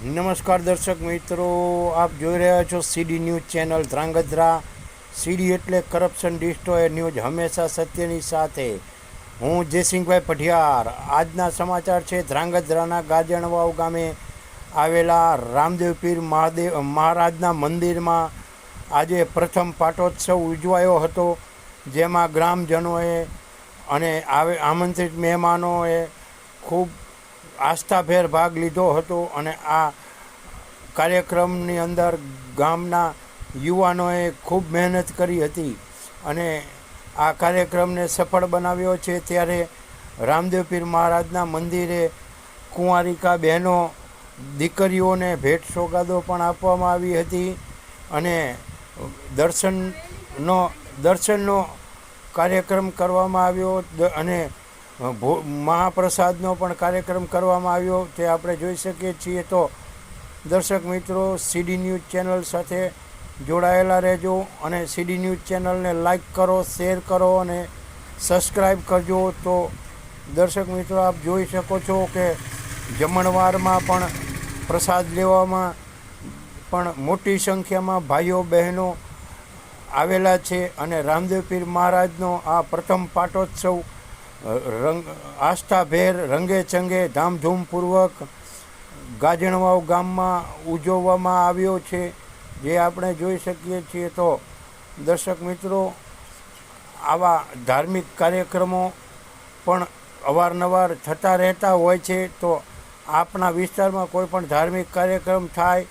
નમસ્કાર દર્શક મિત્રો, આપ જોઈ રહ્યા છો સીડી ન્યૂઝ ચેનલ ધ્રાંગધ્રા. સીડી એટલે કરપ્શન ડિસ્ટ્રોયર ન્યૂઝ, હંમેશા સત્યની સાથે. હું જયસિંહભાઈ પઢિયાર. આજના સમાચાર છે ધ્રાંગધ્રાના ગાજણવાવ ગામે આવેલા રામદેવ પીર મહારાજના મંદિરમાં આજે પ્રથમ પાટોત્સવ ઉજવાયો હતો, જેમાં ગ્રામજનોએ અને આમંત્રિત મહેમાનોએ ખૂબ આસ્થાભેર ભાગ લીધો હતો. અને આ કાર્યક્રમની અંદર ગામના યુવાનોએ ખૂબ મહેનત કરી હતી અને આ કાર્યક્રમને સફળ બનાવ્યો છે. ત્યારે રામદેવ પીર મહારાજના મંદિરે કુંવારિકા બહેનો દીકરીઓને ભેટ સોગાદો પણ આપવામાં આવી હતી અને દર્શનનો કાર્યક્રમ કરવામાં આવ્યો અને મહાપ્રસાદનો પણ કાર્યક્રમ કરવામાં આવ્યો, તે આપણે જોઈ શકીએ છીએ. તો દર્શક મિત્રો, સીડી ન્યૂઝ ચેનલ સાથે જોડાયેલા રહેજો અને સીડી ન્યૂઝ ચેનલને લાઈક કરો, શેર કરો અને સબસ્ક્રાઈબ કરજો. તો દર્શક મિત્રો, આપ જોઈ શકો છો કે જમણવારમાં પણ પ્રસાદ લેવામાં પણ મોટી સંખ્યામાં ભાઈઓ બહેનો આવેલા છે અને રામદેવ પીર મહારાજનો આ પ્રથમ પાટોત્સવ આસ્થાભેર રંગે ચંગે ધામધૂમપૂર્વક ગાજણવાવ ગામમાં ઉજવવામાં આવ્યો છે, જે આપણે જોઈ શકીએ છીએ. તો દર્શક મિત્રો, આવા ધાર્મિક કાર્યક્રમો પણ અવારનવાર થતા રહેતા હોય છે. તો આપણા વિસ્તારમાં કોઈ પણ ધાર્મિક કાર્યક્રમ થાય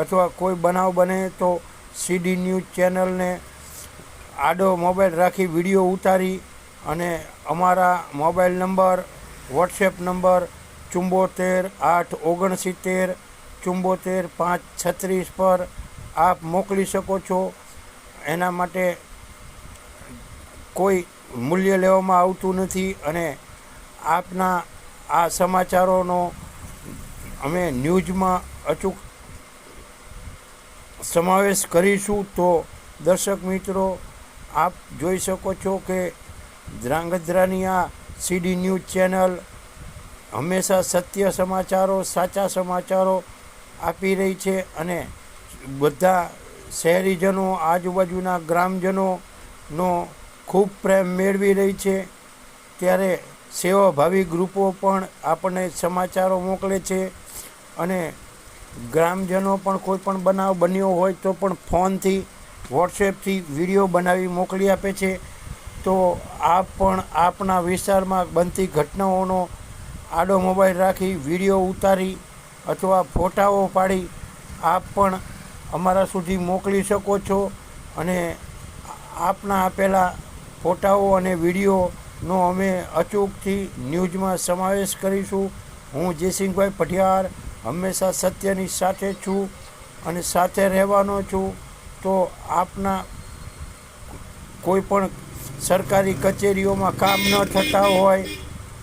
અથવા કોઈ બનાવ બને તો સીડી ન્યૂઝ ચેનલને આડો મોબાઈલ રાખી વિડીયો ઉતારી અને અમારા મોબાઈલ નંબર, વોટ્સએપ નંબર 74 869 74 536 પર આપ મોકલી શકો છો. એના માટે કોઈ મૂલ્ય લેવામાં આવતું નથી અને આપના આ સમાચારોનો અમે ન્યૂઝમાં અચૂક સમાવેશ કરીશું. તો દર્શક મિત્રો, આપ જોઈ શકો છો કે ધ્રાંગધ્રાની આ સીડી ન્યૂઝ ચેનલ હંમેશા સત્ય સમાચારો, સાચા સમાચારો આપી રહી છે અને બધા શહેરીજનો, આજુબાજુના ગ્રામજનોનો ખૂબ પ્રેમ મેળવી રહી છે. ત્યારે સેવાભાવી ગ્રુપો પણ આપણને સમાચારો મોકલે છે અને ગ્રામજનો પણ કોઈ પણ બનાવ બન્યો હોય તો પણ ફોનથી, વોટ્સએપથી વિડીયો બનાવી મોકલી આપે છે. તો આપ પણ આપના વિસ્તારમાં બનતી ઘટનાઓનો આડો મોબાઈલ રાખી વિડીયો ઉતારી અથવા ફોટાઓ પાડી આપ પણ અમારા સુધી મોકલી શકો છો અને આપના આપેલા ફોટાઓ અને વિડીયોનો અમે અચૂકથી ન્યૂઝમાં સમાવેશ કરીશું. હું જયસિંહભાઈ પઢિયાર હંમેશા સત્યની સાથે છું અને સાથે રહેવાનો છું. તો આપના કોઈ પણ સરકારી કચેરીઓમાં કામ ન થતા હોય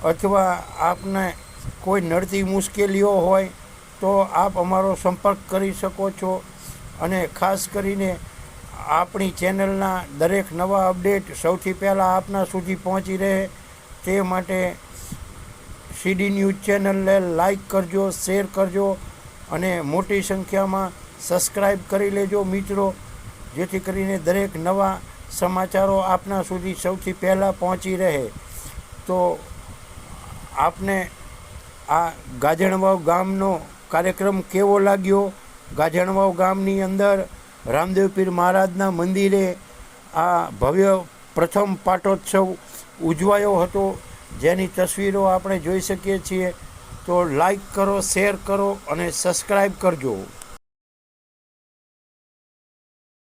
અથવા આપને કોઈ નડતી મુશ્કેલીઓ હોય તો આપ અમારો સંપર્ક કરી શકો છો. અને ખાસ કરીને આપણી ચેનલના દરેક નવા અપડેટ સૌથી પહેલાં આપના સુધી પહોંચી રહે તે માટે સીડી ન્યૂઝ ચેનલને લાઈક કરજો, શેર કરજો અને મોટી સંખ્યામાં સબસ્ક્રાઈબ કરી લેજો મિત્રો, જેથી કરીને દરેક નવા સમાચારો આપના સુધી સૌથી પહેલાં પહોંચી રહે. તો આપને આ ગાજણવાવ ગામનો કાર્યક્રમ કેવો લાગ્યો? ગાજણવાવ ગામની અંદર રામદેવ પીર મહારાજના મંદિરે આ ભવ્ય પ્રથમ પાટોત્સવ ઉજવાયો હતો, જેની તસવીરો આપણે જોઈ શકીએ છીએ. તો લાઈક કરો, શેર કરો અને સબસ્ક્રાઈબ કરજો.